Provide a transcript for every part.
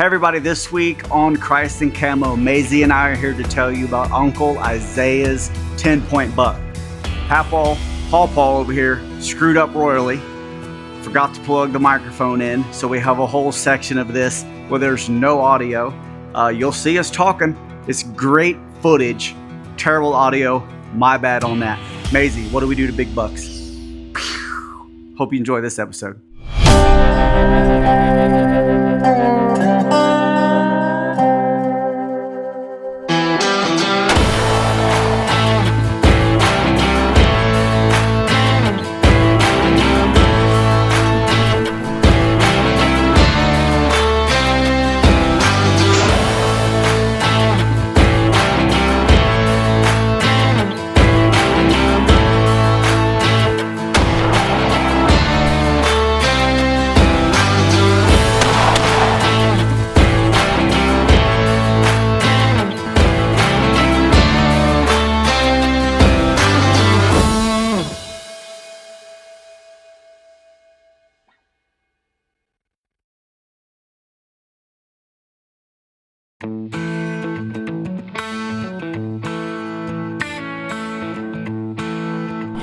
Hey everybody, this week on Christ and Camo, Maisie and I are here to tell you about Uncle Isaiah's 10-point buck. Paul over here screwed up royally, forgot to plug the microphone in, so we have a whole section of this where there's no audio. You'll see us talking. It's great footage, terrible audio, my bad on that. Maisie, what do we do to big bucks? Hope you enjoy this episode.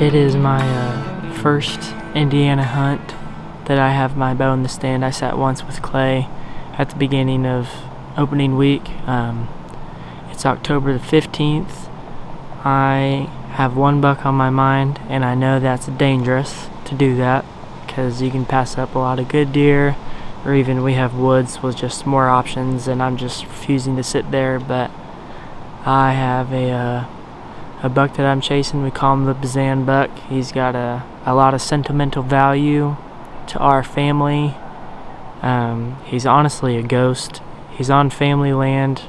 It is my first Indiana hunt that I have my bow in the stand. I sat once with Clay at the beginning of opening week. It's October the 15th. I have one buck on my mind, and I know that's dangerous to do that because you can pass up a lot of good deer, or even we have woods with just more options, and I'm just refusing to sit there. But I have a buck that I'm chasing. We call him the Bazan buck. He's got a lot of sentimental value to our family. He's honestly a ghost. He's on family land,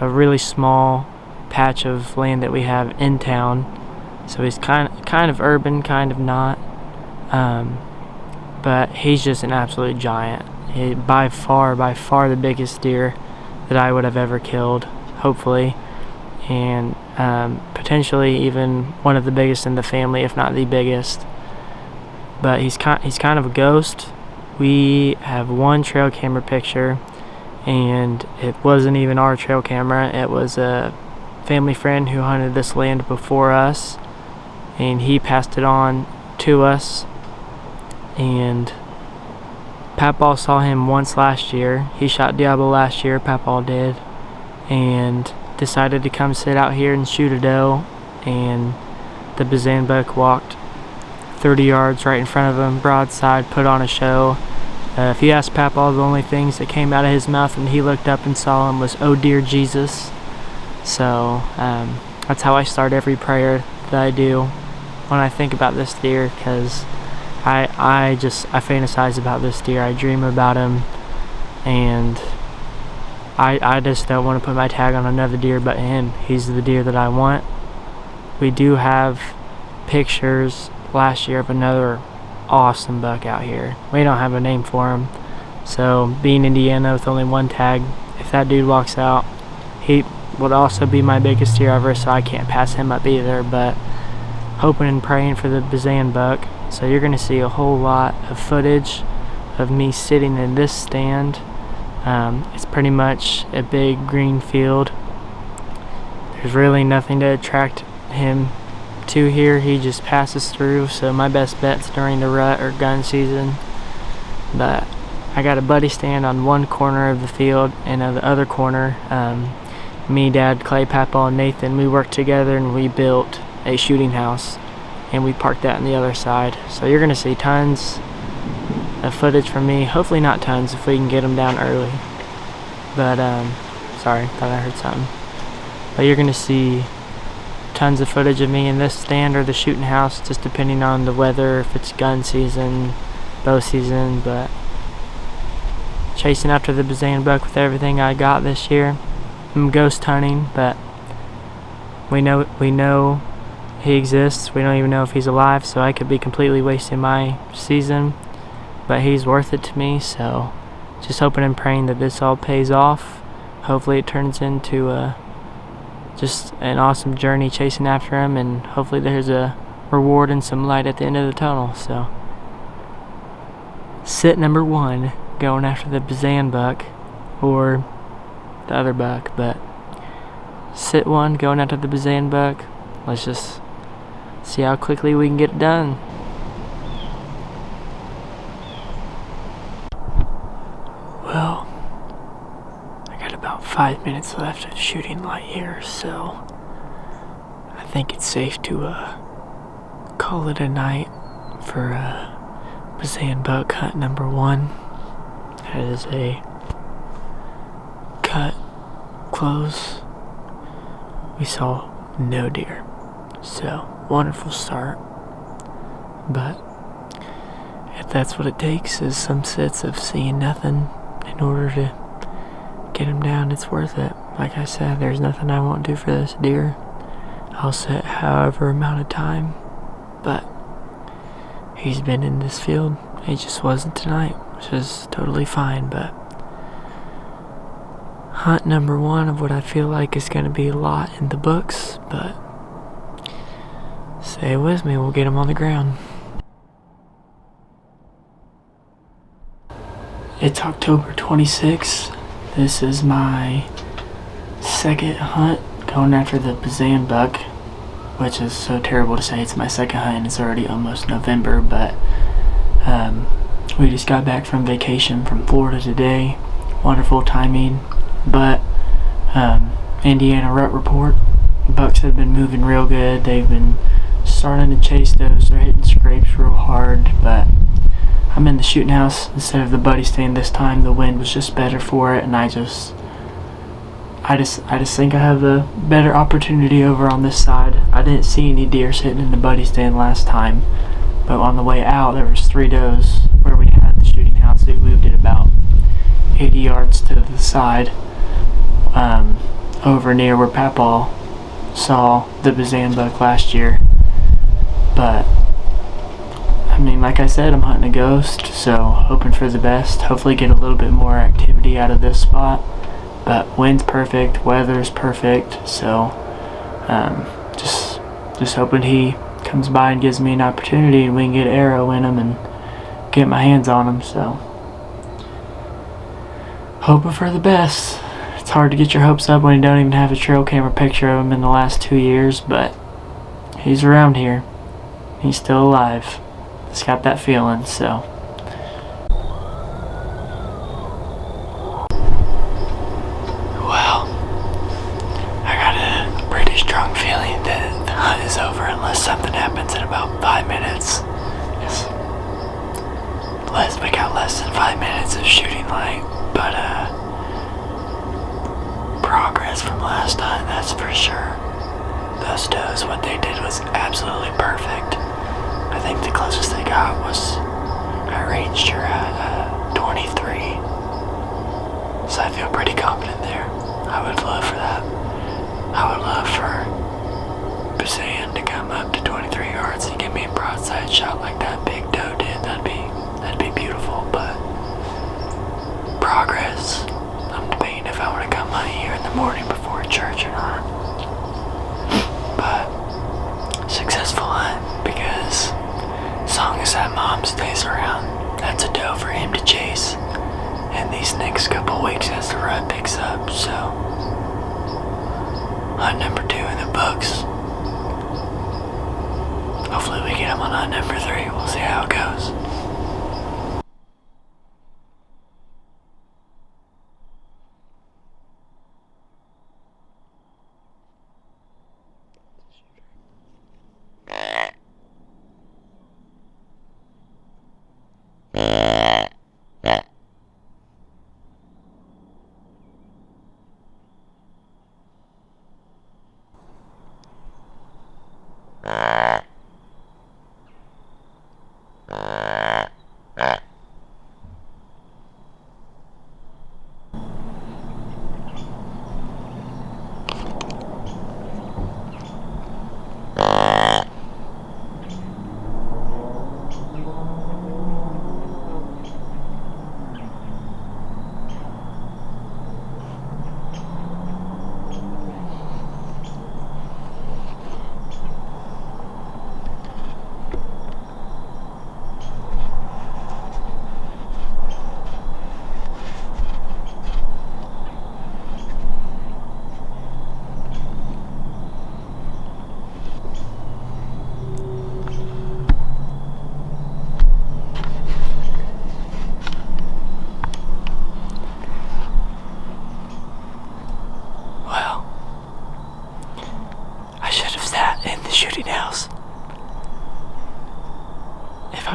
a really small patch of land that we have in town. So he's kind of urban, kind of not. But he's just an absolute giant. By far the biggest deer that I would have ever killed, hopefully. And potentially even one of the biggest in the family, if not the biggest. But he's kind of a ghost. We have one trail camera picture, and it wasn't even our trail camera. It was a family friend who hunted this land before us, and he passed it on to us. And Papaw saw him once last year. He shot Diablo last year, Papaw did, and decided to come sit out here and shoot a doe, and the Bazan buck walked 30 yards right in front of him, broadside, put on a show. If you ask Papaw, the only things that came out of his mouth when he looked up and saw him was, "Oh dear Jesus." So that's how I start every prayer that I do when I think about this deer, because I fantasize about this deer. I dream about him, and I just don't want to put my tag on another deer but him. He's the deer that I want. We do have pictures last year of another awesome buck out here. We don't have a name for him. So being Indiana with only one tag, if that dude walks out, he would also be my biggest deer ever, so I can't pass him up either. But hoping and praying for the Bazan buck. So you're going to see a whole lot of footage of me sitting in this stand. It's pretty much a big green field. There's really nothing to attract him to here. He just passes through, so my best bet's during the rut or gun season. But I got a buddy stand on one corner of the field, and on the other corner, me, Dad, Clay, Papaw, and Nathan, we worked together and we built a shooting house, and we parked that on the other side. So you're going to see tons of footage from me. Hopefully not tons if we can get them down early. But sorry, thought I heard something. But you're gonna see tons of footage of me in this stand or the shooting house, just depending on the weather, if it's gun season, bow season. But chasing after the Bazan buck with everything I got this year. I'm ghost hunting, but we know he exists. We don't even know if he's alive, so I could be completely wasting my season. But he's worth it to me, so just hoping and praying that this all pays off. Hopefully it turns into just an awesome journey chasing after him, and hopefully there's a reward and some light at the end of the tunnel. So sit number one, going after the Bazan buck. or the other buck, but sit one going after the Bazan buck. Let's just see how quickly we can get it done. Well, I got about 5 minutes left of shooting light here, so I think it's safe to call it a night for Bazan buck hunt number 1. That is a cut close. We saw no deer, so wonderful start. But if that's what it takes, is some sits of seeing nothing in order to get him down, it's worth it. Like I said, there's nothing I won't do for this deer. I'll sit however amount of time, but he's been in this field. He just wasn't tonight, which is totally fine. But hunt number 1 of what I feel like is going to be a lot in the books, but stay with me, we'll get him on the ground. It's October 26th. This is my second hunt going after the Bazan buck, which is so terrible to say it's my second hunt and it's already almost November, but we just got back from vacation from Florida today. Wonderful timing, but Indiana rut report. Bucks have been moving real good. They've been starting to chase those. They're hitting scrapes real hard, but I'm in the shooting house instead of the buddy stand this time. The wind was just better for it, and I just think I have a better opportunity over on this side. I didn't see any deer sitting in the buddy stand last time, but on the way out there was 3 does where we had the shooting house. We moved it about 80 yards to the side, over near where Papaw saw the Bazan buck last year. But I mean, like I said, I'm hunting a ghost, so hoping for the best. Hopefully get a little bit more activity out of this spot. But wind's perfect, weather's perfect, so just hoping he comes by and gives me an opportunity and we can get an arrow in him and get my hands on him. So hoping for the best. It's hard to get your hopes up when you don't even have a trail camera picture of him in the last 2 years, but he's around here. He's still alive. Just got that feeling, so. Well, I got a pretty strong feeling that the hunt is over unless something happens in about 5 minutes. We got less than 5 minutes of shooting light, but progress from last time, that's for sure. Those does, what they did was absolutely perfect. I think the closest they got was I ranged her at 23, so I feel pretty confident there. I would love for that. I would love for Bazan to come up to 23 yards and give me a broadside shot like that big doe did. That'd be beautiful, but progress. I'm debating if I want to come out here in the morning before church or not. But successful hunt, because as long as that mom stays around, that's a doe for him to chase. And these next couple weeks as the rut picks up, so hunt number 2 in the books. Hopefully we get him on hunt number 3. We'll see how it goes.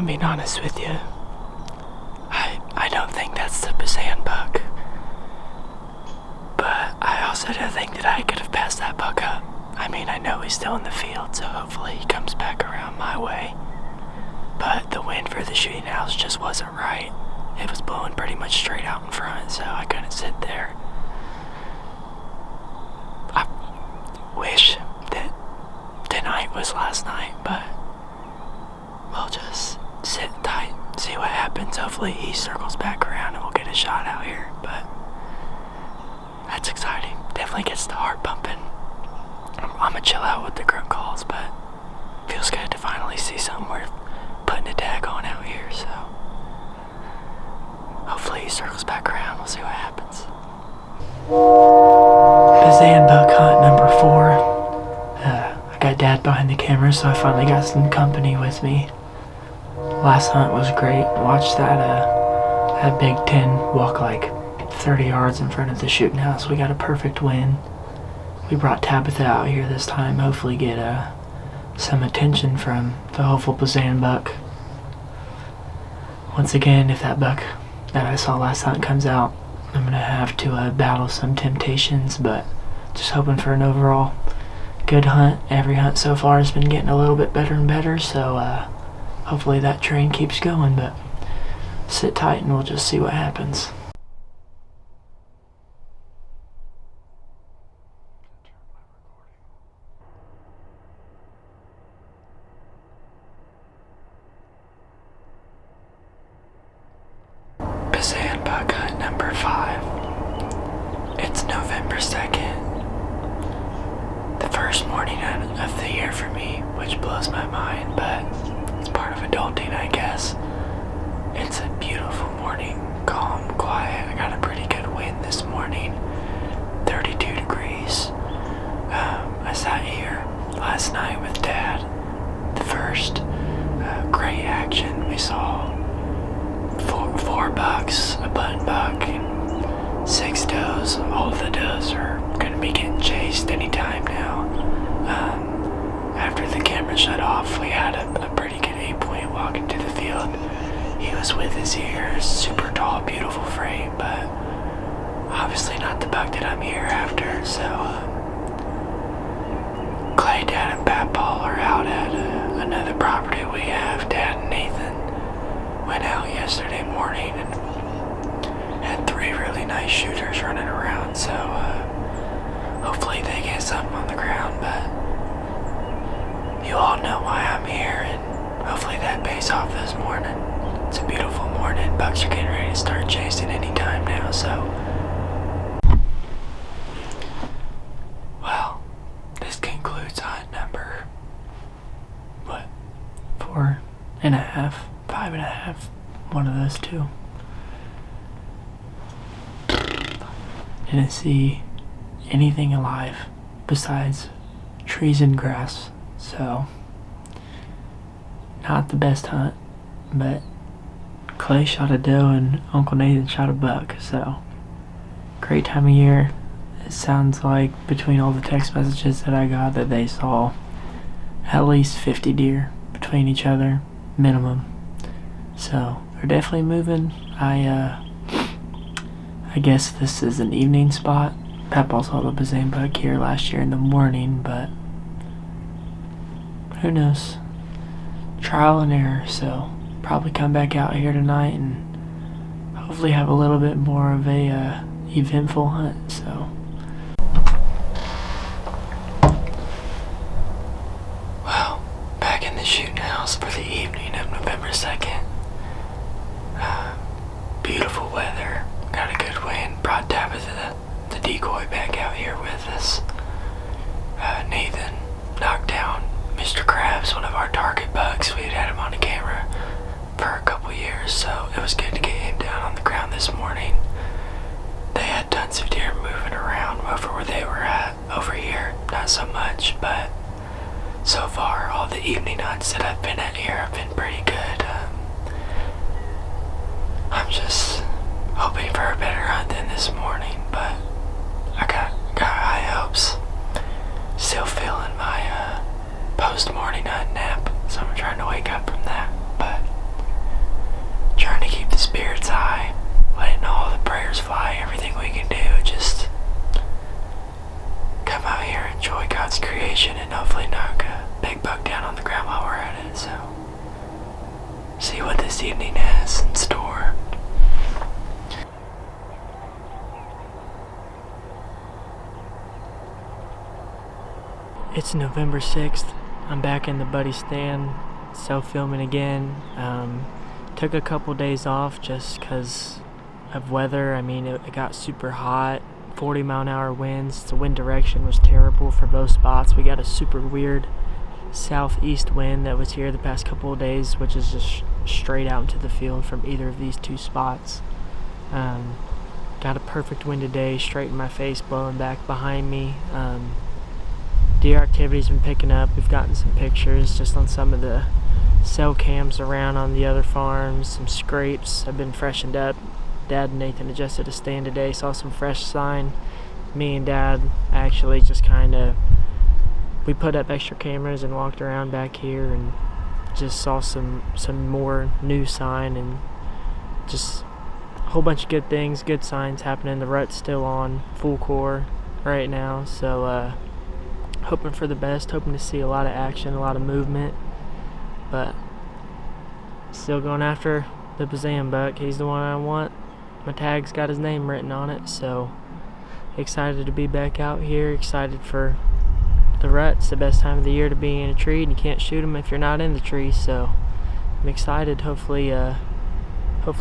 I'm being honest with you. I don't think that's the Bazan buck. But I also don't think that I could have passed that buck up. I mean, I know he's still in the field, so hopefully he comes back around my way. But the wind for the shooting house just wasn't right. It was blowing pretty much straight out in front, so I couldn't sit there. I wish that tonight was last night, but we'll just sit tight, see what happens. Hopefully he circles back around and we'll get a shot out here, but that's exciting. Definitely gets the heart pumping. I'm gonna chill out with the grunt calls, but feels good to finally see something worth putting a tag on out here, so hopefully he circles back around. We'll see what happens. Bazan buck hunt number 4. I got Dad behind the camera, so I finally got some company with me. Last hunt was great. Watched that Big 10 walk like 30 yards in front of the shooting house. We got a perfect win. We brought Tabitha out here this time. Hopefully get some attention from the hopeful Bazan buck. Once again, if that buck that I saw last hunt comes out, I'm gonna have to battle some temptations, but just hoping for an overall good hunt. Every hunt so far has been getting a little bit better and better, so hopefully that train keeps going, but sit tight and we'll just see what happens. Bazan buck hunt number 5. It's November 2nd. The first morning of the year for me, which blows my mind, but it's part of adulting, I guess. It's a beautiful morning, calm, quiet. I got a pretty good wind this morning, 32 degrees. I sat here last night with Dad. The first great action we saw. Four bucks, a button buck, and 6 does. All of the does are going to be getting chased anytime now. After the camera shut off, we had a pretty good 8-point walk into the field. He was with his ears, super tall, beautiful frame, but obviously not the buck that I'm here after. So Clay, Dad, and Pat Paul are out at another property we have. Dad and Nathan went out yesterday morning and had 3 really nice shooters running around, so hopefully they get something on the ground, but you all know why I'm here, and hopefully that pays off this morning. It's a beautiful morning. Bucks are getting ready to start chasing anytime now, so well, this concludes hunt number 4.5, 5.5, one of those two. Didn't see anything alive besides trees and grass, so not the best hunt, but Clay shot a doe and Uncle Nathan shot a buck, so great time of year. It sounds like between all the text messages that I got that they saw at least 50 deer between each other, minimum. So they're definitely moving. I guess this is an evening spot. Papa saw the Bazan buck here last year in the morning, but who knows? Trial and error, so probably come back out here tonight and hopefully have a little bit more of a eventful hunt, so. Well, back in the shooting house for the evening of November 2nd. Beautiful weather, got a good wind, brought Tabitha the decoy back out here with us. Nathan knocked down Mr. Krabs, one of our target bucks. We had him on the camera for a couple years, so it was good to get him down on the ground this morning. They had tons of deer moving around over where they were at. Over here, not so much, but so far all the evening hunts that I've been at here have been pretty good. I'm just hoping for a better hunt than this morning, but I got high hopes. Still feeling my post-morning hunt nap, so I'm trying to wake up from that, but It's November 6th. I'm back in the buddy stand, self-filming again. Took a couple days off just because of weather. I mean, it got super hot, 40-mile-an-hour winds. The wind direction was terrible for both spots. We got a super weird southeast wind that was here the past couple of days, which is just straight out into the field from either of these two spots. Got a perfect wind today, straight in my face, blowing back behind me. Deer activity's been picking up. We've gotten some pictures just on some of the cell cams around on the other farms, some scrapes have been freshened up. Dad and Nathan adjusted a stand today, saw some fresh sign. Me and Dad actually just we put up extra cameras and walked around back here and just saw some more new sign and just a whole bunch of good things, good signs happening. The rut's still on full core right now, so hoping for the best, hoping to see a lot of action, a lot of movement, but still going after the Bazan buck. He's the one I want. My tag's got his name written on it, so excited to be back out here, excited for the rut. It's the best time of the year to be in a tree, and you can't shoot them if you're not in the tree, so I'm excited. Hopefully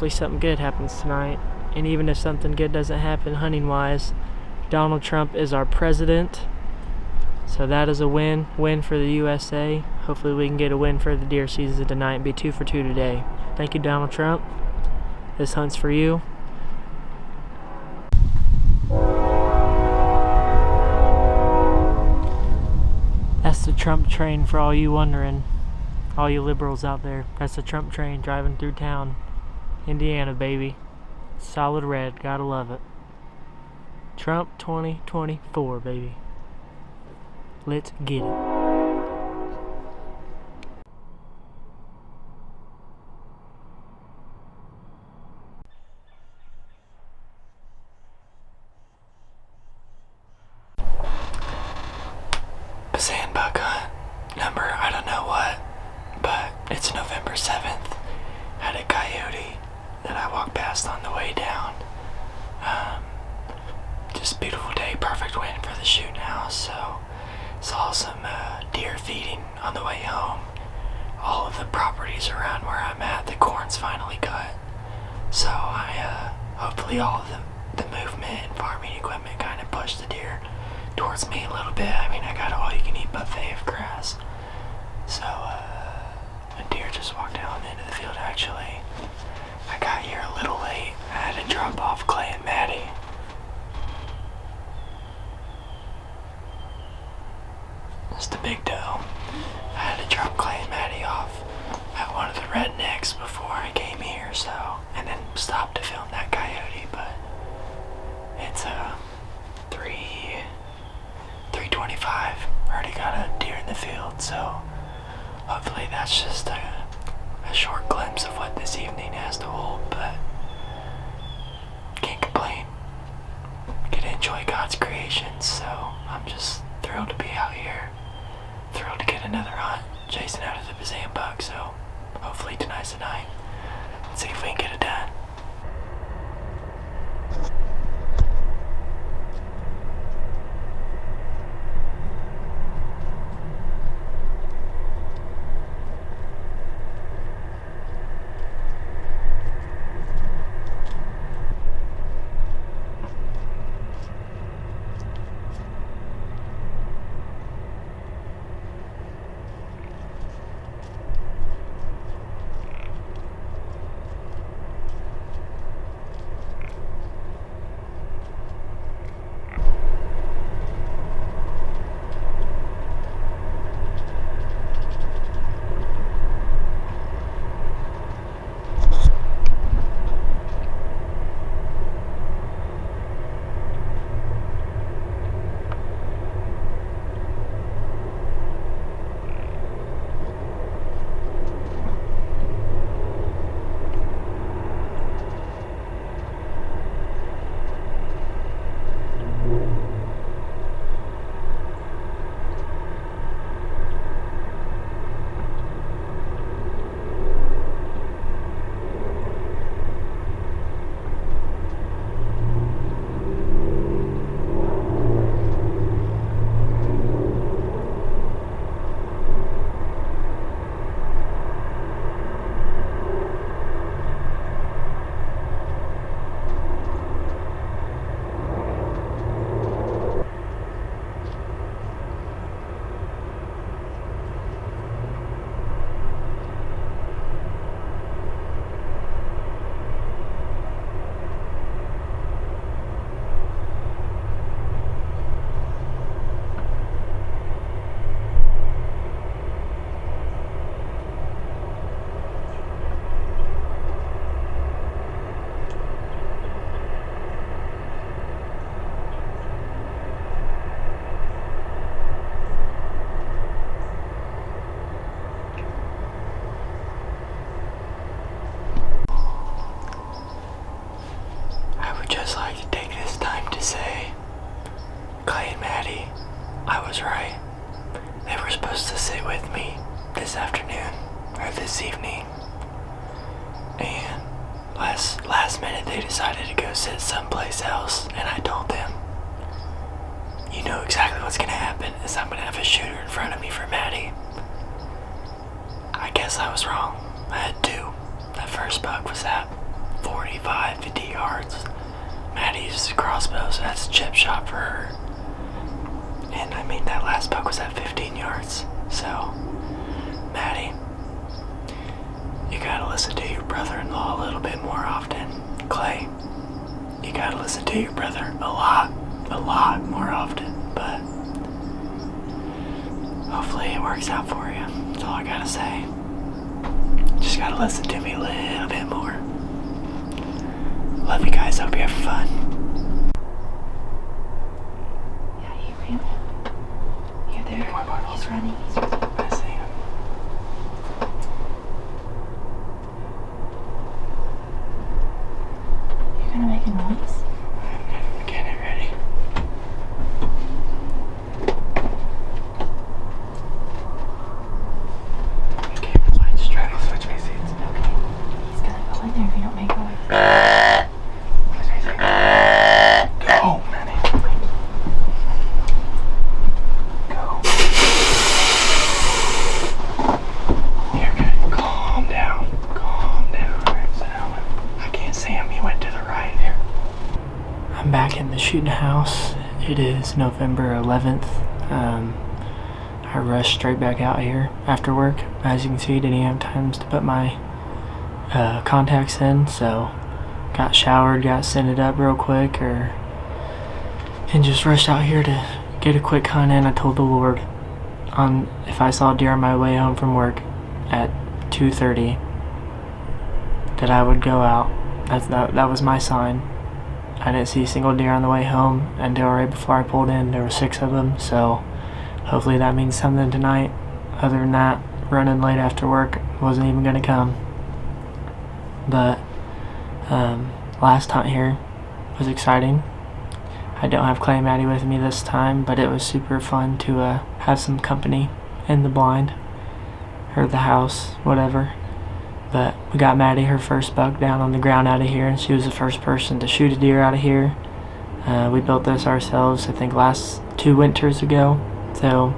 something good happens tonight, and even if something good doesn't happen hunting wise, Donald Trump is our president, so that is a win for the USA. Hopefully we can get a win for the deer season tonight and be 2 for 2 today. Thank you, Donald Trump. This hunt's for you. That's the Trump train for all you wondering, all you liberals out there. That's the Trump train driving through town. Indiana, baby. Solid red, gotta love it. Trump 2024, baby. Let's get it. Bazan buck hunt. Number, I don't know what, but it's November 7th. Had a coyote that I walked past on the way down. Just beautiful day, perfect wind for the shooting house, so saw some deer feeding on the way home. All of the properties around where I'm at, the corn's finally cut, so hopefully all of the movement and farming equipment kind of pushed the deer towards me a little bit. I mean, I got an all-you-can-eat buffet of grass, so a deer just walked down into the field. Actually, I got here a little late. I had to drop off Clay and Maddie. That's the big doe. I had to drop Clay and Maddie off at one of the rednecks before I came here, so, and then stopped to film that coyote, but it's 3:25. Already got a deer in the field, so hopefully that's just a short glimpse of what this evening has to hold, but can't complain. Get to enjoy God's creations, so I'm just thrilled to be out here. Thrilled to get another hunt, chasing out of the Bazan buck, so hopefully tonight's the night. Let's see if we can get it done. Clay and Maddie, I was right. They were supposed to sit with me this afternoon, or this evening. And last minute they decided to go sit someplace else, and I told them, you know exactly what's gonna happen is I'm gonna have a shooter in front of me for Maddie. I guess I was wrong. I had two. That first buck was at 45, 50 yards. Maddie used a crossbow, so that's a chip shot for her. And I mean, that last buck was at 15 yards. So, Maddie, you gotta listen to your brother-in-law a little bit more often. Clay, you gotta listen to your brother a lot more often. But hopefully it works out for you. That's all I gotta say. Just gotta listen to me a little bit more. Love you guys. Hope you have fun. Yeah, he ran. You're there. He's running. I see him. You're gonna make a noise? I'm getting it ready. Okay, fine. Just try to switch me seats. Okay. He's gonna go in there if you don't make noise. Go, Manny. Go. You're good. Calm down. Calm down. Alright, so I can't see him. He went to the right here. I'm back in the shooting house. It is November 11th. I rushed straight back out here after work. As you can see, didn't even have time to put my contacts in, so got showered, got scented up real quick, and just rushed out here to get a quick hunt in. I told the Lord if I saw deer on my way home from work at 2:30 that I would go out. That was my sign. I didn't see a single deer on the way home until right before I pulled in. There were 6 of them, so hopefully that means something tonight. Other than that, running late after work wasn't even going to come. But last hunt here was exciting. I don't have Clay and Maddie with me this time, but it was super fun to have some company in the blind or the house, whatever. But we got Maddie her first buck down on the ground out of here, and she was the first person to shoot a deer out of here. We built this ourselves, I think, last 2 winters ago. So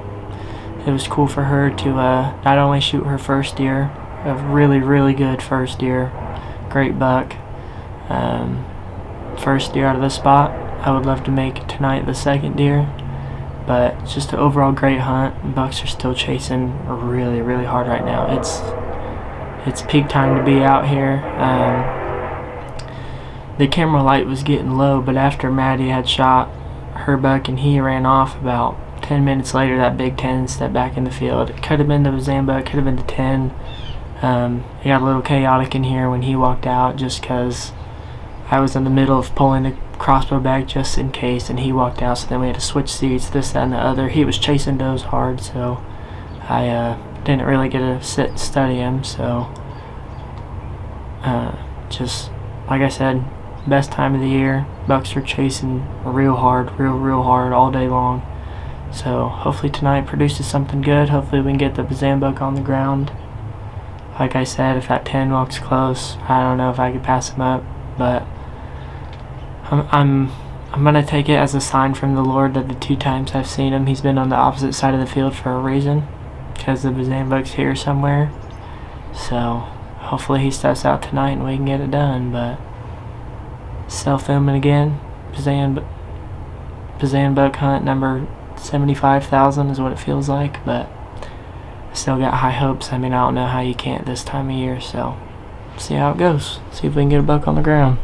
it was cool for her to not only shoot her first deer, a really, really good first deer, great buck, first deer out of the spot. I would love to make tonight the second deer, but it's just an overall great hunt. Bucks are still chasing really, really hard right now. It's peak time to be out here. The camera light was getting low, but after Maddie had shot her buck and he ran off, about 10 minutes later that big 10 stepped back in the field. It could have been the Bazan buck, could have been the 10. It got a little chaotic in here when he walked out, just because I was in the middle of pulling the crossbow back just in case, and he walked out, so then we had to switch seats, this, that, and the other. He was chasing does hard, so I didn't really get to sit and study him. So just like I said, best time of the year. Bucks are chasing real hard, real hard all day long. So hopefully tonight produces something good. Hopefully we can get the Bazan buck on the ground. Like I said, if that 10 walks close, I don't know if I could pass him up, but I'm gonna take it as a sign from the Lord that the 2 times I've seen him, he's been on the opposite side of the field for a reason, because the Bazan buck's here somewhere. So hopefully he steps out tonight and we can get it done. But self-filming again, Bazan buck hunt number 75,000 is what it feels like, but I still got high hopes. I mean, I don't know how you can't this time of year, so see how it goes. See if we can get a buck on the ground.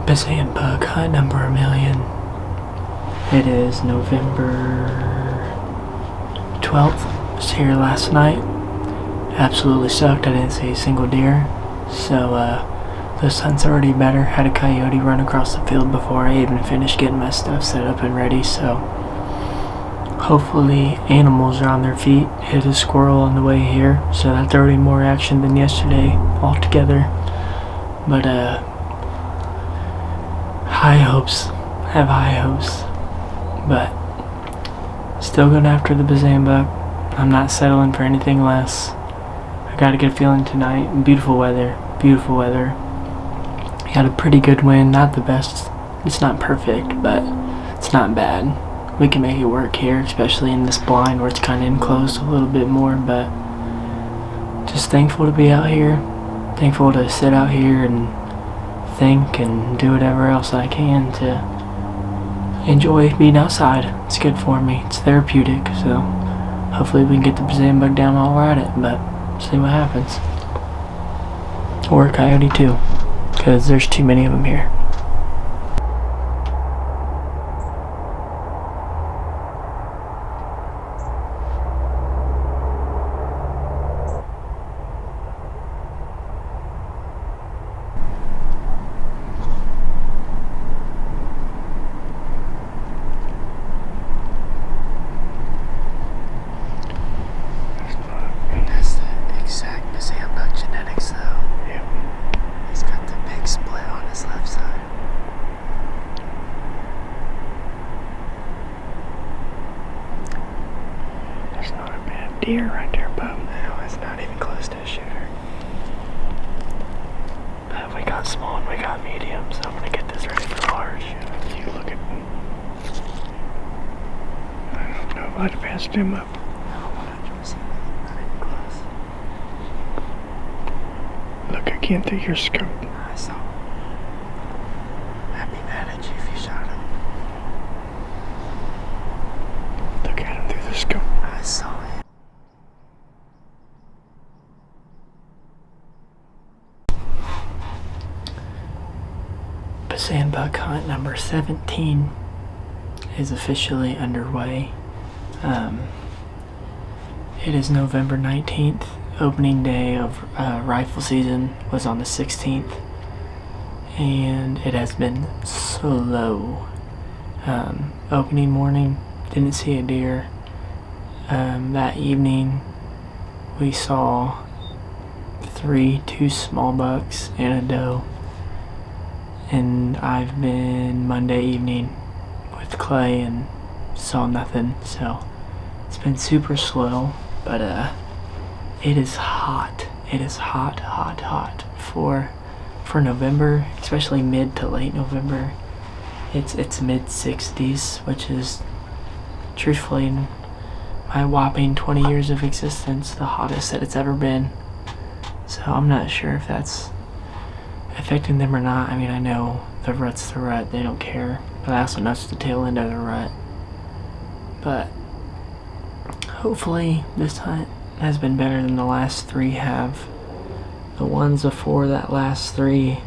Bazan bug hunt number 1,000,000. It is November 12th. I was here last night. Absolutely sucked. I didn't see a single deer. So this hunt's already better. Had a coyote run across the field before I even finished getting my stuff set up and ready. So hopefully animals are on their feet. Hit a squirrel on the way here. So that's already more action than yesterday altogether. But high hopes. Have high hopes. But still going after the Bazan buck. I'm not settling for anything less. I got a good feeling tonight. Beautiful weather. Beautiful weather. Got a pretty good wind. Not the best. It's not perfect, but it's not bad. We can make it work here, especially in this blind where it's kind of enclosed a little bit more. But just thankful to be out here. Thankful to sit out here and think and do whatever else I can to enjoy being outside. It's good for me. It's therapeutic. So hopefully we can get the Bazan bug down while we're at it, but see what happens. Or a coyote too, because there's too many of them here. That's the exact Bazan bug genetics though. Yeah. He's got the big split on his left side. There's not a bad deer right there, Bub. No, it's not even close to a shooter. But we got small and we got medium, so I'm gonna get this ready for large. You look at me. I don't know if I'd have passed him up. No, 100%. Not even close. Look again through your scope. I saw him. I'd be mad at you if you shot him. Look at him through the scope. I saw him. Bazan bug hunt number 17 is officially underway. It is November 19th. Opening day of rifle season was on the 16th, and it has been slow. Opening morning, didn't see a deer. That evening, we saw two small bucks and a doe. And I've been Monday evening with Clay and saw nothing. So it's been super slow, but it is hot. It is hot for November, especially mid to late November. It's mid 60s, which is truthfully in my whopping 20 years of existence the hottest that it's ever been. So I'm not sure if that's affecting them or not. I mean, I know the rut's the rut, they don't care, but I also know it's the tail end of the rut. But hopefully this hunt has been better than the last 3 have. The ones before that last 3,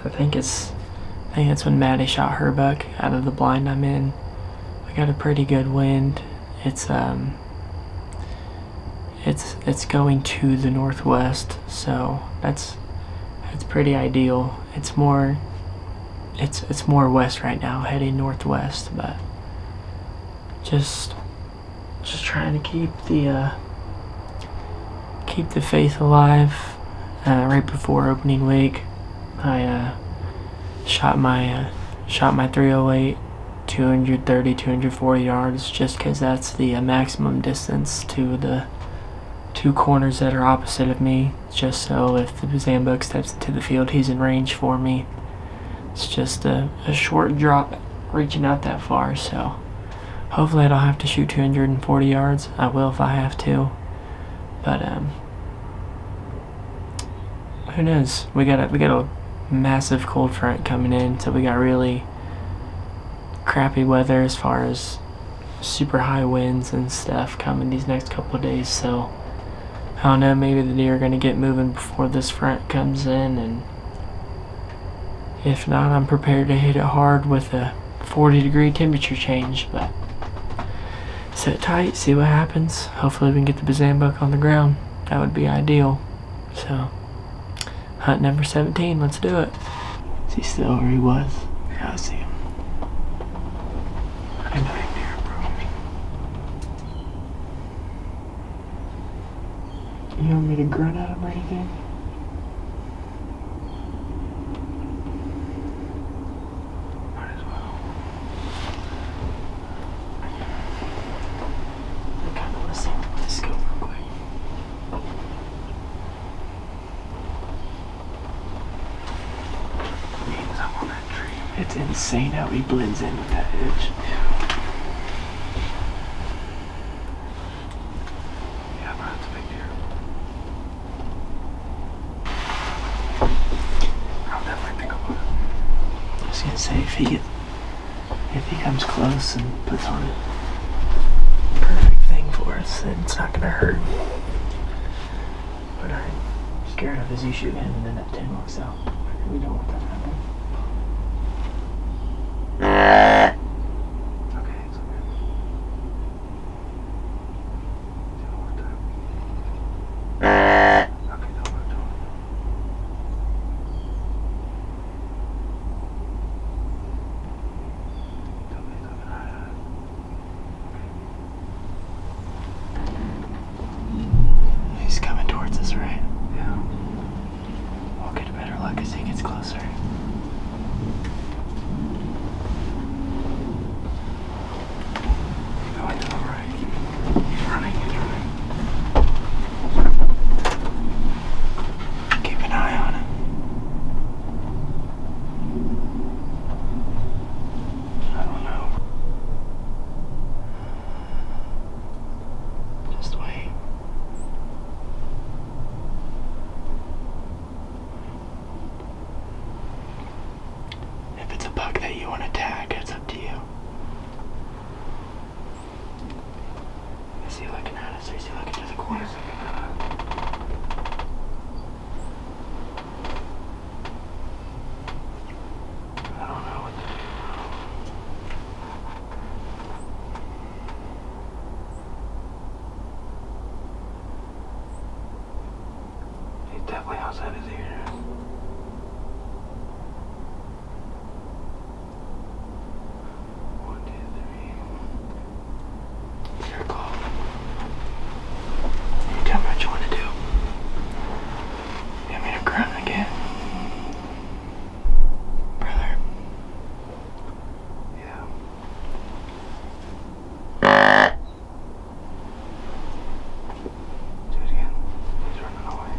I think that's when Maddie shot her buck out of the blind I'm in. We got a pretty good wind. It's going to the northwest, so it's pretty ideal. It's more west right now, heading northwest, but just trying to keep the faith alive. Right before opening week, I shot my 308, 230, 240 yards, just because that's the maximum distance to the 2 corners that are opposite of me, just so if the Bazan bug steps into the field, he's in range for me. It's just a short drop reaching out that far, so hopefully I don't have to shoot 240 yards. I will if I have to, but who knows? We got a massive cold front coming in, so we got really crappy weather as far as super high winds and stuff coming these next couple of days. So I don't know, maybe the deer are gonna get moving before this front comes in, and If not, I'm prepared to hit it hard with a 40-degree temperature change, but sit tight, see what happens. Hopefully we can get the Bazan buck on the ground. That would be ideal. So, hunt number 17, let's do it. Is he still where he was? Yeah, I see him. I know him here, bro. You want me to grunt at him or anything? It's insane how he blends in with that edge. Yeah, bro, that's a big deer. I'll definitely think about it. I was gonna say, if he comes close and puts on a perfect thing for us, then it's not gonna hurt. But I'm scared of is you shoot him and then that 10 walks out. We don't want that to happen. Okay, it's okay. Do it one more time. Okay, don't move. Don't be looking right at it. He's coming towards us, right? Yeah. We'll get better luck as he gets closer. That you want to tag, it's up to you. Is he looking at us or is he looking to the corner? I don't know what to do. He's definitely outside his ear. Do it again. He's running away.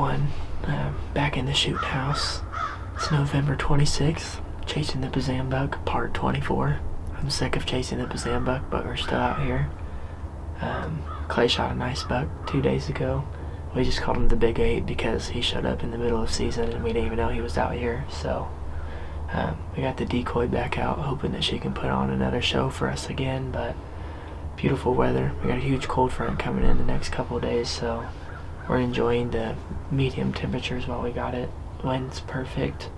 going back in the shooting house. It's November 26th, chasing the Bazan buck, part 24. I'm sick of chasing the Bazan buck, but we're still out here. Clay shot a nice buck 2 days ago. We just called him the Big 8 because he showed up in the middle of season and we didn't even know he was out here. So we got the decoy back out, hoping that she can put on another show for us again. But beautiful weather. We got a huge cold front coming in the next couple of days, so we're enjoying the medium temperatures while we got it. Wind's perfect.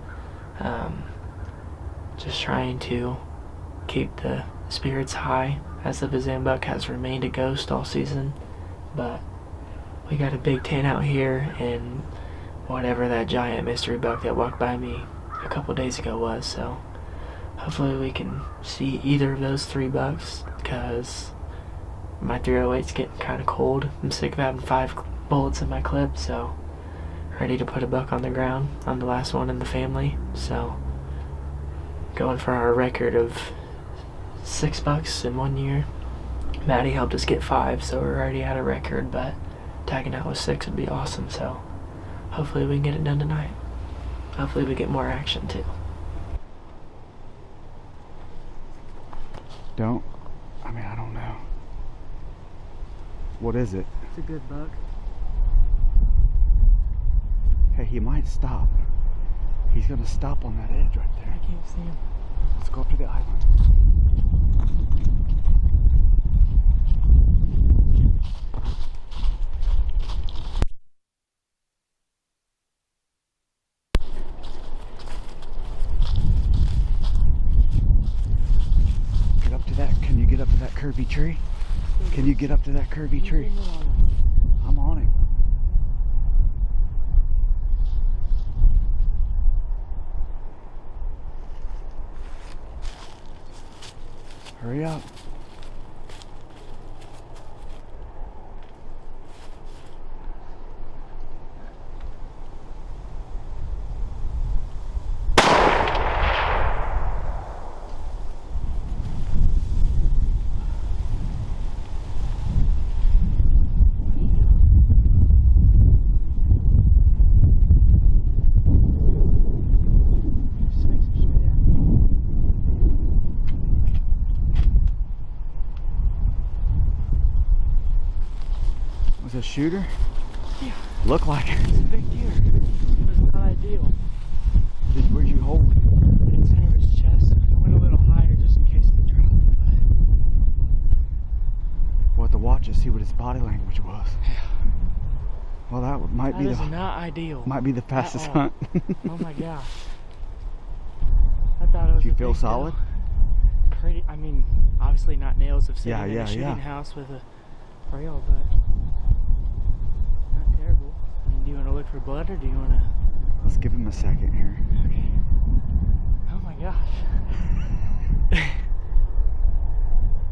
Just trying to keep the spirits high, as the Bazan buck has remained a ghost all season. But we got a big 10 out here, and whatever that giant mystery buck that walked by me a couple days ago was, so hopefully we can see either of those 3 bucks, because my 308's getting kind of cold. I'm sick of having 5 bullets in my clip, so ready to put a buck on the ground. I'm the last one in the family, so going for our record of 6 bucks in 1 year. Maddie helped us get 5, so we're already at a record, but tagging out with 6 would be awesome, so hopefully we can get it done tonight. Hopefully we get more action too. I don't know. What is it? It's a good buck. Hey, he might stop. He's gonna stop on that edge right there. I can't see him. Let's go up to the island. Get up to that. Can you get up to that curvy tree? Can you get up to that curvy tree? I'm on him. Hurry up. Was it a shooter? Yeah. Looked like it. It's a big deer. It was not ideal. Where'd you hold? In the center of his chest. I went a little higher just in case of the drop, but We'll have to watch it, see what his body language was. yeah. Well, that might be That is the not ideal. might be the fastest all. hunt. Oh my gosh. I thought it was Do you a feel big solid? deal. Pretty, I mean, obviously not nails of sitting Yeah, in yeah, a shooting yeah. house with a rail, but not terrible. I mean, do you want to look for blood or do you want to... Let's give him a second here. Okay. Oh my gosh.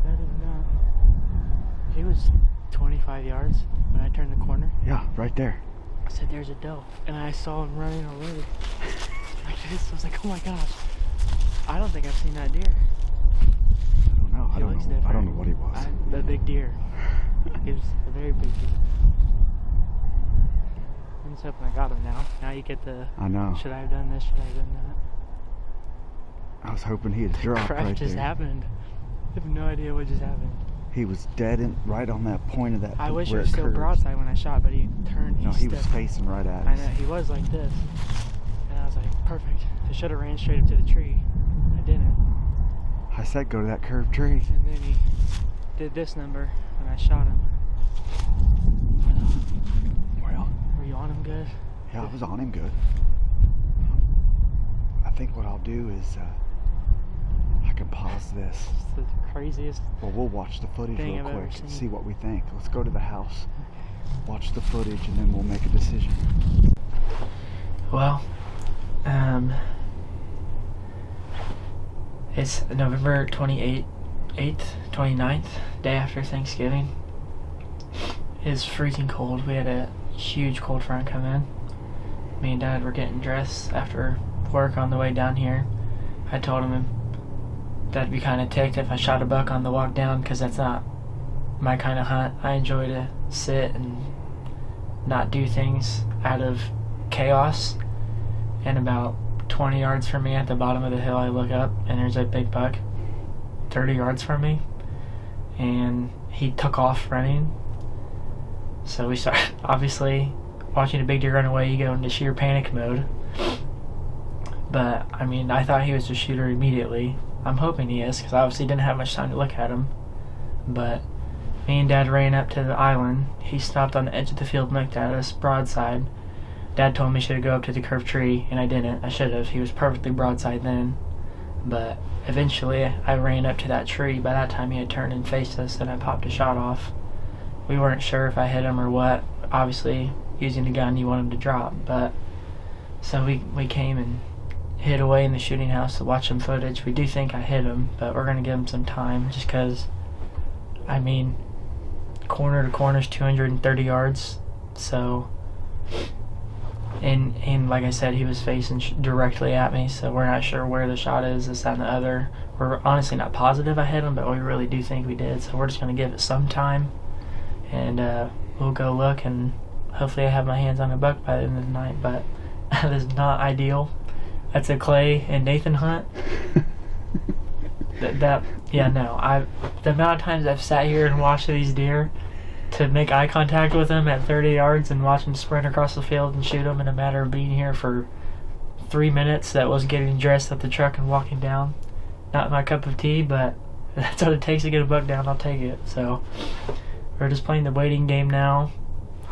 That is not... He was 25 yards when I turned the corner. Yeah, right there. I said, there's a doe. And I saw him running already. Like this. I was like, oh my gosh. I don't think I've seen that deer. I don't know. He looks I don't different. know what he was. The big deer. He was a very big deer. I'm just hoping I got him now. Now you get the... I know. Should I have done this? Should I have done that? I was hoping he'd drop Crap right just there. happened. I have no idea what just happened. He was dead in, right on that point of that. I wish it where was still curves. broadside when I shot, but he turned. No, he was stepped- facing right at I us. know, he was like this. And I was like, perfect. I should have ran straight up to the tree. I didn't. I said go to that curved tree. And then he did this number when I shot him. Well, Were you on him good? yeah, I was on him good. I think what I'll do is I can pause this. It's the craziest. Well, we'll watch the footage Thing real I've ever quick and seen. see what we think. Let's go to the house, watch the footage, and then we'll make a decision. Well, it's November 28th, 29th, day after Thanksgiving. It's freezing cold. We had a huge cold front come in. Me and Dad were getting dressed after work on the way down here. I told him that'd be kind of ticked if I shot a buck on the walk down, because that's not my kind of hunt. I enjoy to sit and not do things out of chaos, and about 20 yards from me at the bottom of the hill I look up and there's a big buck 30 yards from me, and he took off running. So we started, obviously, watching a big deer run away, you go into sheer panic mode. But, I mean, I thought he was a shooter immediately. I'm hoping he is, because I obviously didn't have much time to look at him. But me and Dad ran up to the island. He stopped on the edge of the field and looked at us, broadside. Dad told me I should go up to the curved tree, and I didn't. I should have. He was perfectly broadside then. But eventually, I ran up to that tree. By that time, he had turned and faced us, and I popped a shot off. We weren't sure if I hit him or what. Obviously, using the gun, you want him to drop. But so we came and hid away in the shooting house to watch some footage. We do think I hit him, but we're going to give him some time just because, I mean, corner to corner is 230 yards. So, and like I said, he was facing directly at me, so we're not sure where the shot is, this, that, and the other. We're honestly not positive I hit him, but we really do think we did, so we're just going to give it some time. And we'll go look, and hopefully I have my hands on a buck by the end of the night, but that is not ideal. That's a Clay and Nathan hunt. The amount of times I've sat here and watched these deer to make eye contact with them at 30 yards and watch them sprint across the field and shoot them in a matter of being here for 3 minutes, that was getting dressed at the truck and walking down. Not my cup of tea, but that's what it takes to get a buck down. I'll take it. So we're just playing the waiting game now.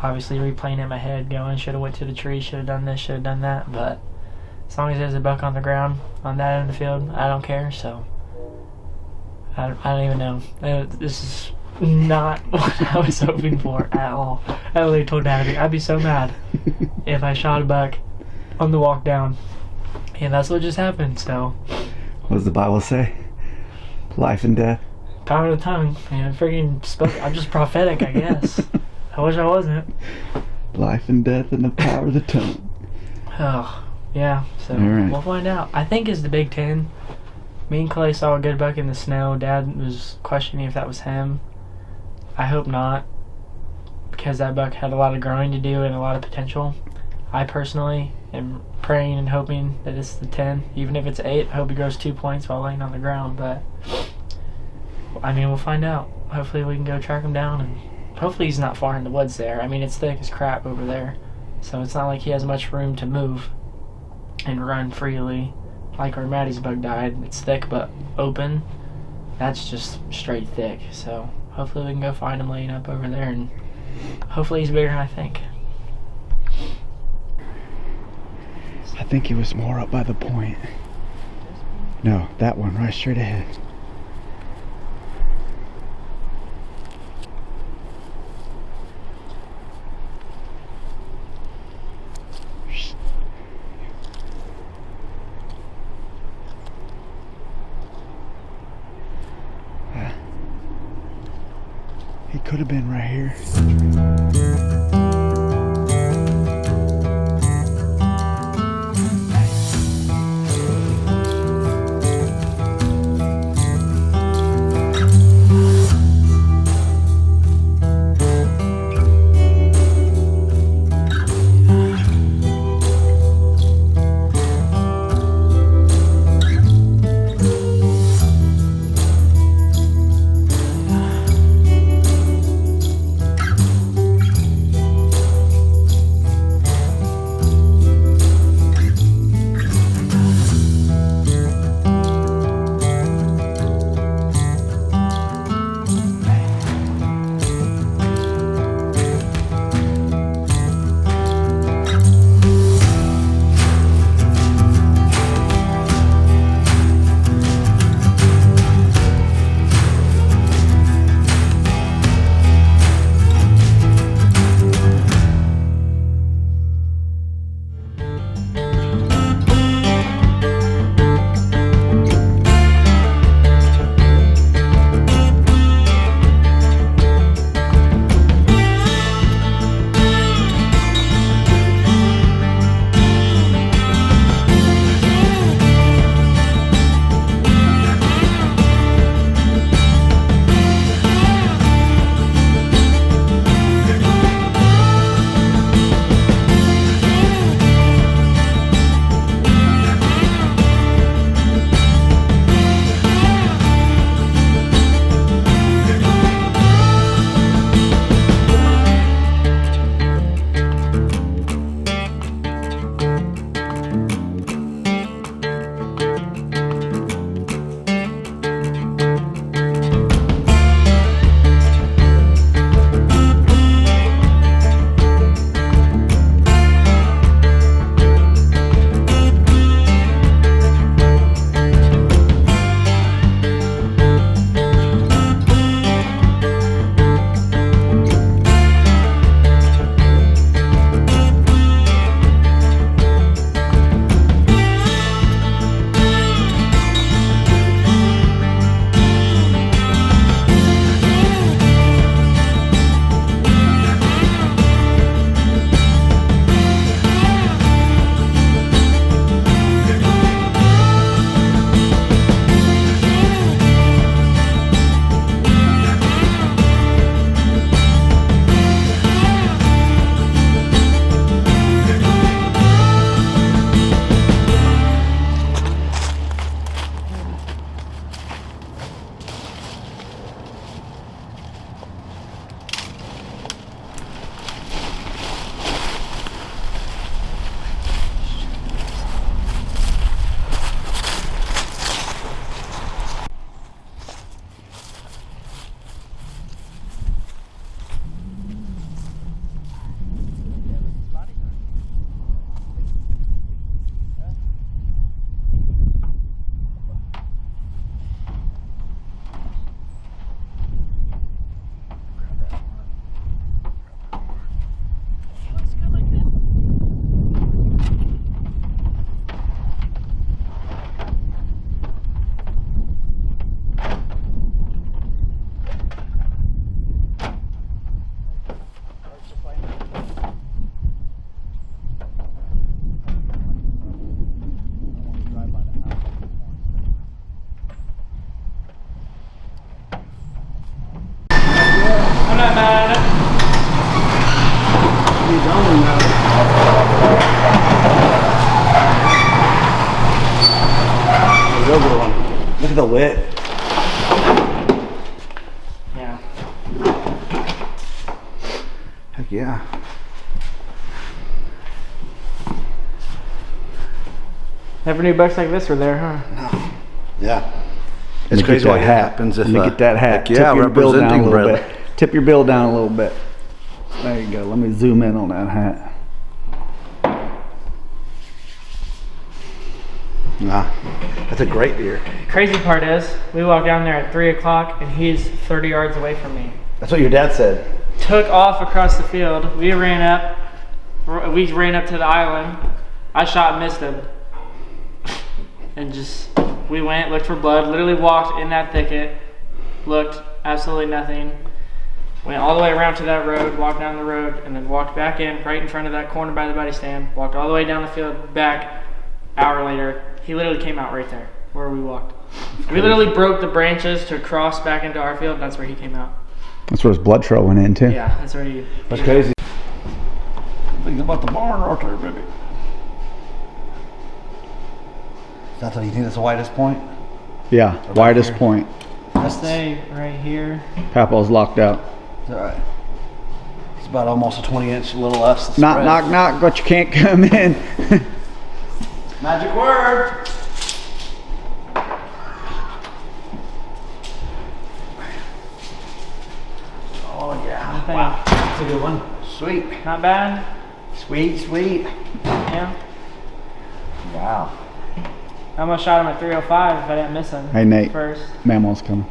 Obviously replaying in my head, going, should have went to the tree, should have done this, should have done that, but as long as there's a buck on the ground on that end of the field, I don't care. So I don't even know. This is not what I was hoping for at all. I literally told Dad I'd be so mad if I shot a buck on the walk down, and that's what just happened. So what does the Bible say? Life and death. Power of the tongue. Man, freaking spoke. I'm just prophetic, I guess. I wish I wasn't. Life and death and the power of the tongue. Oh, yeah. So right. We'll find out. I think it's the Big Ten. Me and Clay saw a good buck in the snow. Dad was questioning if that was him. I hope not, because that buck had a lot of growing to do and a lot of potential. I personally am praying and hoping that it's the 10. Even if it's 8, I hope he grows 2 points while laying on the ground. But I mean, we'll find out. Hopefully we can go track him down, and hopefully he's not far in the woods there. I mean, it's thick as crap over there, so it's not like he has much room to move and run freely like where Maddie's buck died. It's thick but open. That's just straight thick. So hopefully we can go find him laying up over there, and hopefully he's bigger than I think. I think he was more up by the point. No, that one right straight ahead. He could have been right here. Look at the width. Yeah. Heck yeah. Never knew bucks like this were there, huh? Yeah. Let It's me crazy get what that hat. happens if Let me get that hat. heck yeah, Tip your bill down a representing little brother. bit. Tip your bill down a little bit. There you go. Let me zoom in on that hat. Nah, that's a great deer. Crazy part is, we walked down there at 3 o'clock and he's 30 yards away from me. That's what your dad said. Took off across the field. We ran up to the island. I shot and missed him. And just, we went, looked for blood, literally walked in that thicket, looked, absolutely nothing. Went all the way around to that road, walked down the road, and then walked back in, right in front of that corner by the buddy stand. Walked all the way down the field, back, hour later. He literally came out right there, where we walked. We literally broke the branches to cross back into our field, and that's where he came out. That's where his blood trail went into. Yeah, that's where he... That's crazy. Thinking about the barn right there, baby. That's what you think that's the widest point? Yeah, widest here. point. I'll stay right here. Papa's locked out. It's all right. It's about almost a 20-inch, a little less. Knock, spread. knock, knock, but you can't come in. Magic word. Oh yeah. Wow. That's a good one. Sweet. Not bad. Sweet, sweet. Yeah. Wow. I almost shot him at 305 if I didn't miss him. Hey, Nate. First. Mammal's coming.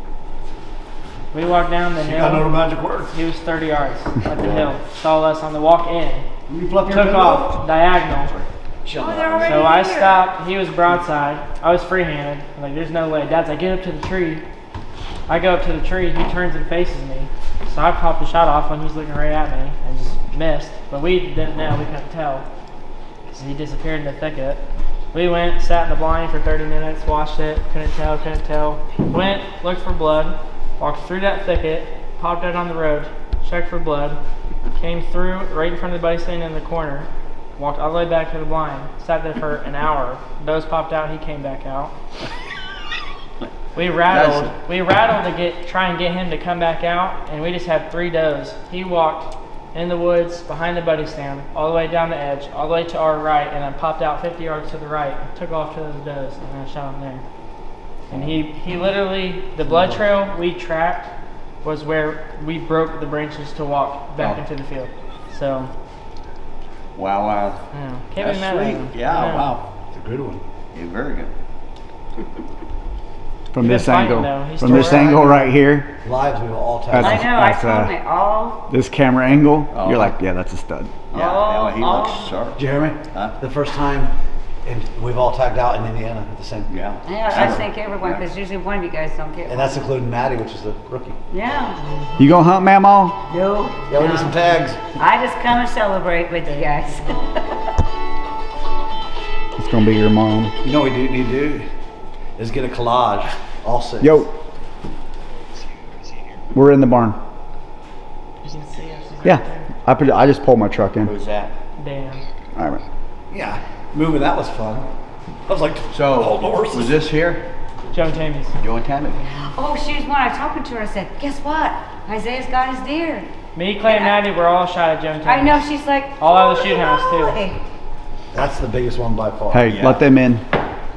We walked down the You gotta know the hill. magic word. He was 30 yards up the hill. Saw us on the walk in. You flip your Took window. off diagonal. Shut Oh, up. they're already So I here. stopped. He was broadside. I was free-handed. I'm like, there's no way. Dad's like, get up to the tree. I go up to the tree. He turns and faces me. So I popped the shot off when he was looking right at me and just missed. But we didn't know. We couldn't tell. So he disappeared in the thicket. We went, sat in the blind for 30 minutes, watched it. Couldn't tell. Went, looked for blood. Walked through that thicket. Popped out on the road. Checked for blood. Came through right in front of the buddy standing in the corner. Walked all the way back to the blind. Sat there for an hour. Does popped out. He came back out. We rattled to try and get him to come back out, and we just had 3 does. He walked in the woods behind the buddy stand, all the way down the edge, all the way to our right, and then popped out 50 yards to the right. Took off to those does, and I shot him there. And he literally, the blood trail we tracked was where we broke the branches to walk back into the field. So, Wow, wow. yeah, can't That's be mad at sweet. him. Yeah, wow. It's a good one. Yeah, very good. From He's this been fighting, angle, though. He's from this still angle right here, Lives we've all That's tagged. I know, I That's, told me all. this camera angle, Oh. you're like, yeah, that's a stud. Yeah, he all- looks sharp. Jeremy, Huh? the first time, and we've all tagged out in Indiana at the same. Yeah. Yeah, I think everyone, because usually one of you guys don't get And one. that's including Maddie, which is the rookie. Yeah. You gonna hunt, Mammal? No. Yeah, we need some tags. I just come and celebrate with you guys. It's gonna be your mom. You know what we need to do? Is get a collage, all 6. Yo, we're in the barn. You can see us. Yeah, I just pulled my truck in. Who's that? Damn. All right. Yeah, moving that was fun. I was like, So, hold the horses. was this here? Joe Tammy's. Joe and Tammy? Oh, she was when I was talking to her, I said, guess what? Isaiah's got his deer. Me, Clay, and Maddie were all shot at Joe Tammy's. I know, she's like, All out of the shoot house, too. "Holy." That's the biggest one by far. Hey, Yeah. let them in.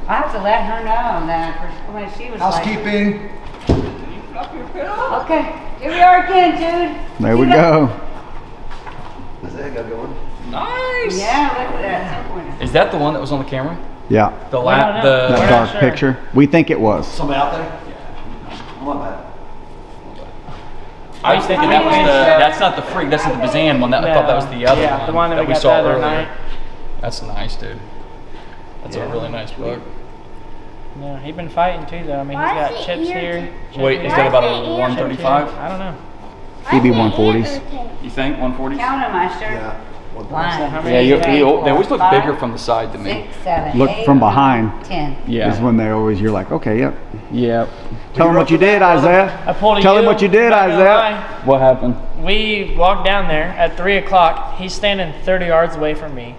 I have to let her know that when she was Housekeeping. like, okay, here we are again, dude. There we go. Isaiah got going. Nice! Yeah, look at that. 10-pointer. Is that the one that was on the camera? Yeah, The We don't know. that We're not dark sure. picture. We think it was. Somebody out there? I'm not bad. I was thinking that was that's not the freak, that's not the Bazan one. I thought that was the other one. Yeah, the one that we got saw the other earlier. night. That's nice, dude. That's a really nice buck. No, he's been fighting too, though. I mean, he's got chips here. Wait, is that about a 135? I don't know. EB 140s. You think 140s? Count him, Master. Yeah. 1, They always look bigger from the side to me. 6, 7, Look 8, from behind 10. is when you're like, okay, yep. Yeah. Tell him what you did, Isaiah. I pulled a Tell him U, what you did, not gonna Isaiah. lie. What happened? We walked down there at 3 o'clock. He's standing 30 yards away from me.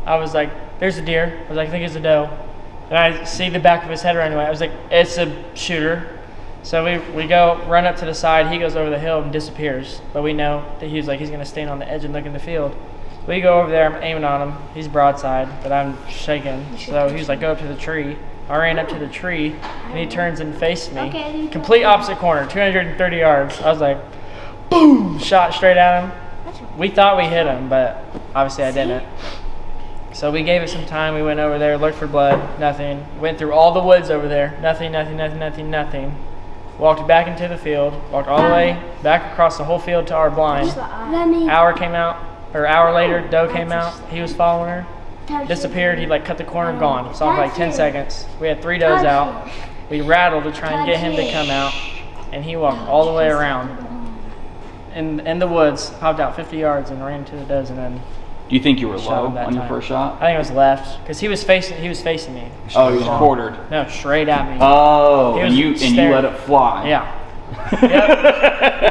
I was like, there's a deer. I was like, I think it's a doe. And I see the back of his head running away. I was like, it's a shooter. So we go, run up to the side. He goes over the hill and disappears. But we know that he's going to stand on the edge and look in the field. We go over there. I'm aiming on him. He's broadside, but I'm shaking. So he was like, go up to the tree. I ran up to the tree, and he turns and faced me. Complete opposite corner, 230 yards. I was like, boom, shot straight at him. We thought we hit him, but obviously I didn't. So we gave it some time. We went over there, looked for blood, nothing. Went through all the woods over there, nothing. Walked back into the field, walked all the way back across the whole field to our blind. Hour later, doe came out. He was following her. Disappeared. He cut the corner, gone. Saw him for 10 seconds. We had 3 does out. We rattled to try and get him to come out, and he walked all the way around in the woods, hopped out 50 yards and ran to the does, and then. Do you think you were Shot low him that on your time. first shot? I think it was left because he was facing me. Oh, he was quartered. No, straight at me. Oh, He and was you staring. let it fly. Yeah. Yep.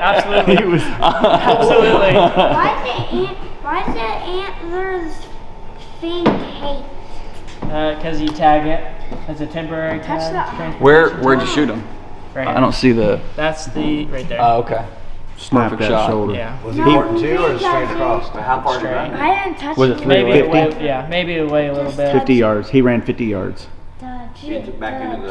Absolutely. He was Absolutely. Why is the antlers thing hate? Because you tag it as a temporary tag. Where'd you shoot him? Right I here. don't see the. That's the right there. Oh, okay. snapped Perfect that shot. shoulder. Yeah. Was he working too or straight across? How far did he Straight. run? I didn't touch Was it it. three? Maybe 50? maybe away a little bit. 50 yards. He ran 50 yards. Back into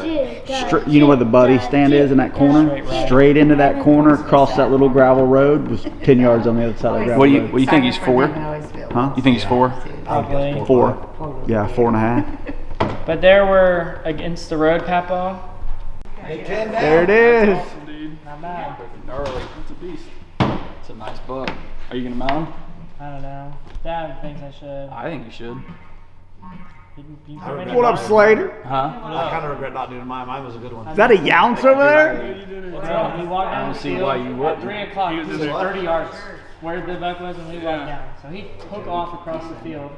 the- You know where the buddy stand is in that corner? Straight right. Straight into that corner, across that little gravel road, was 10 yards on the other side of the gravel What do you road. think he's for? Huh? You think he's 4? Probably. 4. Yeah, 4.5. But there were against the road, Papa. There it is. Not bad. Gnarly. It's a beast. It's a nice buck. Are you gonna mount him? I don't know. Dad thinks I should. I think you should. What up, Slater? Huh? I kind of regret not doing mine. Mine was a good one. Is that a younce over there? He walked down don't the see field why you at wouldn't. 3 o'clock. He was 30 yards where the buck was when we walked down. So he took off across the field.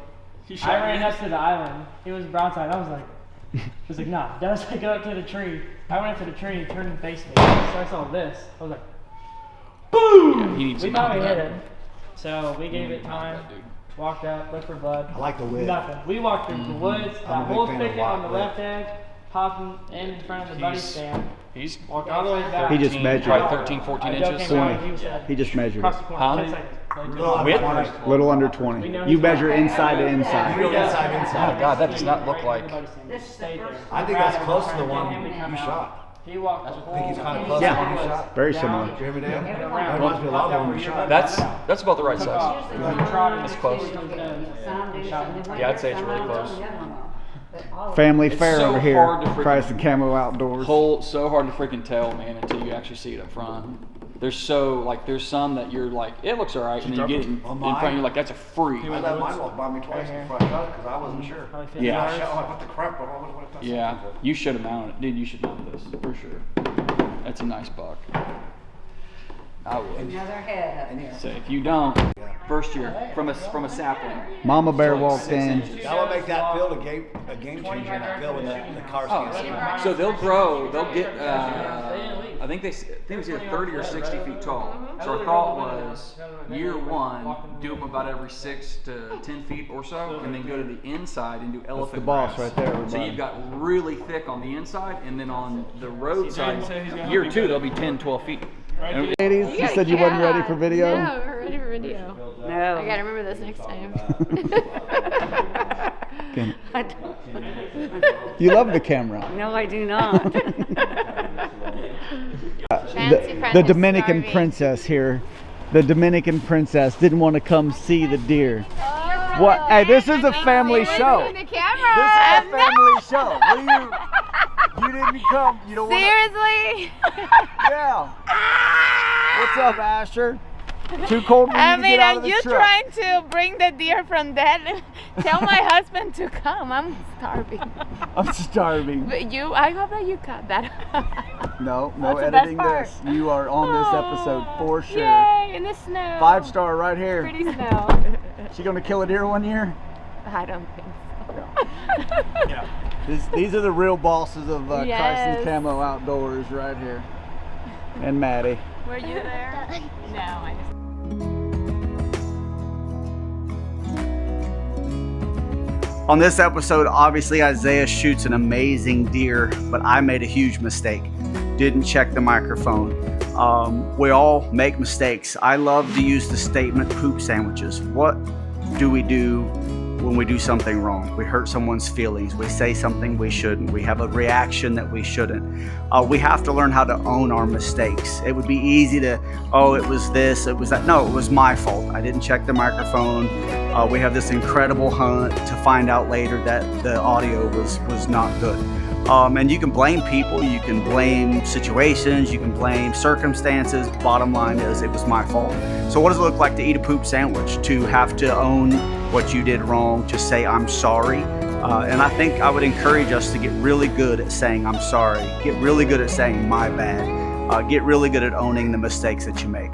I ran up to the island. He was broadside. I was like, nah. Then I was like, go up to the tree. I went up to the tree and he turned and faced me. So I saw this. I was like, boom! Yeah, he needs We to thought mount we hit that. it. So we gave it time. Walked up, looked for blood. I like the width. Nothing. We walked through the woods, I'm that a big whole fan of thicket on the wide left edge, hopping in front of the buddy stand. He's Walked all the way back. He just measured. probably 13, 14 Joe inches. came out, he was at- He just measured across it. the corner, Huh? 10 seconds. Width? Little under 20. You measure inside to inside. Real inside. Oh God, that does not look like. Just stayed there. I think that's close to the one you shot. He walked the I think he's whole kind of close Yeah. to the one you shot. Very similar. Did you hear me, Dan? That reminds me a lot of the one you shot. That's about the right size. That's close. Yeah, I'd say it's really close. Family It's fair so over here. hard to freaking- Christ and Camo Outdoors. So hard to freaking tell, man, until you actually see it up front. There's some that you're like, it looks alright, and then you get it in front, you're like, that's a freak. I let mine walk by me twice before I shot it because I wasn't sure. Yeah. I shot like, what the crap? What the Yeah, you should have mounted it, dude. You should mount this for sure. That's a nice buck. I would. Another head up here. So if you don't, first year from a sapling. Mama Bear walked in. That would make that field a game changer in that field when the cars can't see it. So they'll grow. They'll get. I think it was either 30 or 60 feet tall. So our thought was year one, do them about every 6 to 10 feet or so, and then go to the inside and do elephant the boss grass. right there, So everybody. you've got really thick on the inside, and then on the road side, year 2 they'll be 10, 12 feet. And Ladies, you said you wasn't ready for video? No, we're ready for video. No. I gotta remember this next time. You love the camera. No, I do not. The Dominican princess here. The Dominican princess didn't want to come see the deer. What? Hey, this is a family show. The This camera. is a family show. What do you didn't come. You don't want to. Seriously? Yeah. What's up, Asher? Too cold for you I to mean, get out are of the you truck. trying to bring the deer from that? Tell my husband to come. I'm starving. I'm starving. But I hope that you cut that. No That's the best editing part. this. You are on this episode for sure. Yay! In the snow. 5-star right here. Pretty snow. She gonna kill a deer one year? I don't think so. Yeah. These are the real bosses of Yes. Chasin Camo Outdoors right here. And Maddie. Were you there? No, I just. On this episode, obviously Isaiah shoots an amazing deer, but I made a huge mistake. Didn't check the microphone. We all make mistakes. I love to use the statement poop sandwiches. What do we do when we do something wrong? We hurt someone's feelings. We say something we shouldn't. We have a reaction that we shouldn't. We have to learn how to own our mistakes. It would be easy to, oh, it was this, it was that. No, it was my fault. I didn't check the microphone. We have this incredible hunt to find out later that the audio was not good. And you can blame people, you can blame situations, you can blame circumstances. Bottom line is, it was my fault. So what does it look like to eat a poop sandwich? To have to own what you did wrong, to say I'm sorry. And I think I would encourage us to get really good at saying I'm sorry. Get really good at saying my bad. Get really good at owning the mistakes that you make.